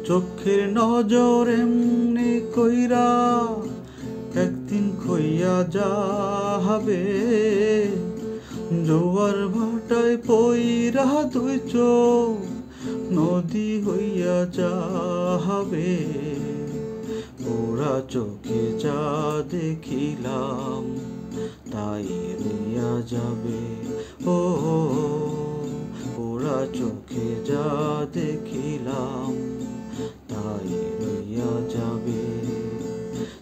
চোখের নজর এমনি কইরা একদিন খইয়া যাবে, জোয়ার ভাটায় পইরা দুই চোখ নদী হইয়া যাবে। ওরা চোখে যা দেখিলাম তাই রইয়া যাবে। ও ওরা চোখে যা দেখিলাম তাই রইয়া যাবে।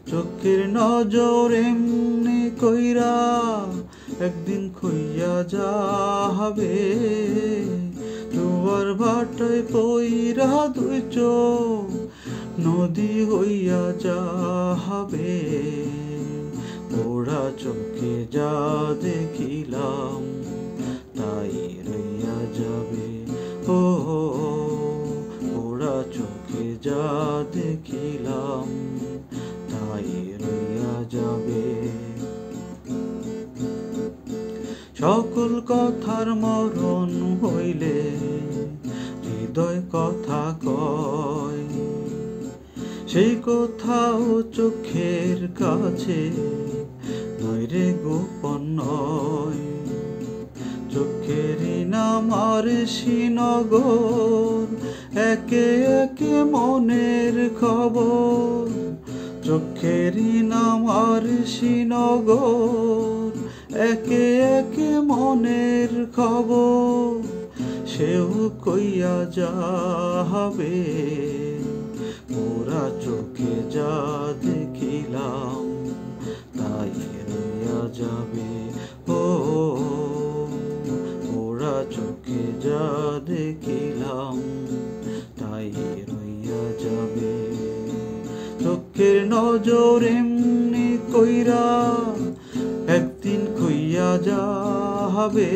চোখের নজর এমনি কইরা একদিন খইয়া যাবে, জোয়ার ভাটায় পইরা দুই চোখ নদী হইয়া যাবে। ওরা চোখে যা দেখিলাম তাই রইয়া যাবে। ও ওরা চোখে যা দেখিলাম তাই রইয়া যাবে। সকল কথার মরণ হইলে হৃদয় কথা কয়, সেই কথাও চোখের কাছে নইরে গোপন নয়। চোখেরই নাম আর শ্রীনগর, একে একে মনের খবর। চোখেরই নাম আর শ্রীনগর, একে একে মনের খবর। সেও কইয়া যাবে, ওরা চোখে যা দেখিলাম তাই রইয়া যাবে। ও ওরা চোখে যা দেখিলাম তাই রইয়া যাবে। চোখের নজর এমনি কইরা একদিন খইয়া যাবে,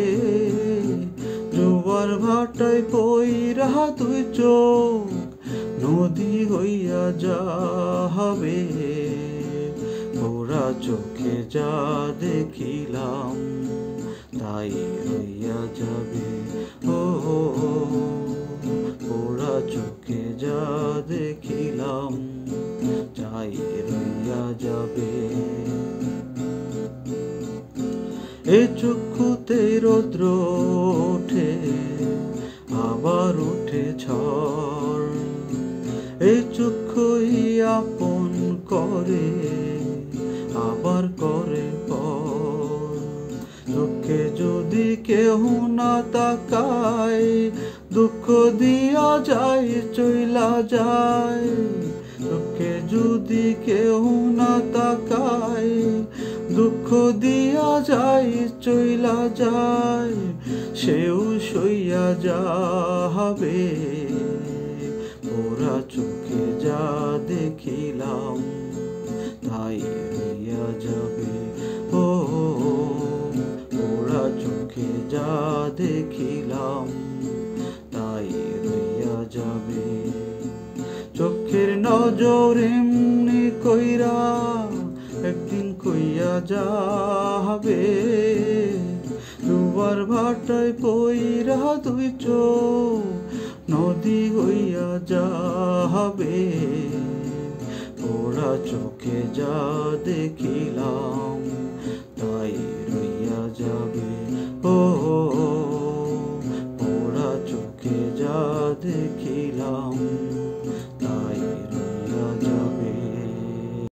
জোয়ার ভাটায় পইরা দুই চোখ নদী হইয়া যাবে। ওরা চোখে যা দেখিলাম তাই রইয়া যাবে। ও ওরা চোখে যা দেখিলাম তাই রইয়া যাবে। এ চক্ষুতে রৌদ্র ওঠে আবার ওঠে ঝড়, এই চক্ষুই আপন করে আবার করে পর। চোখে যদি কেহ না তাকায়, দুঃখ দিয়া যায় চইলা যায়। চোখে যদি কেহ না তাকায়, দুঃখ দিয়া যায় চইলা যায়। সেও সইয়া যাবে, ওরা চোখে যা দেখিলাম তাই রইয়া যাবে। ও ওরা চোখে যা দেখিলাম তাই রইয়া যাবে। চোখের নজর এমনি কইরা একদিন কইয়া যাবে, জোয়ার ভাটায় পইরা দুই চোখ নদী হইয়া যাবে। ওরা চোখে যা দেখিলাম তাই রইয়া যাবে। ও ওরা চোখে যা দেখিলাম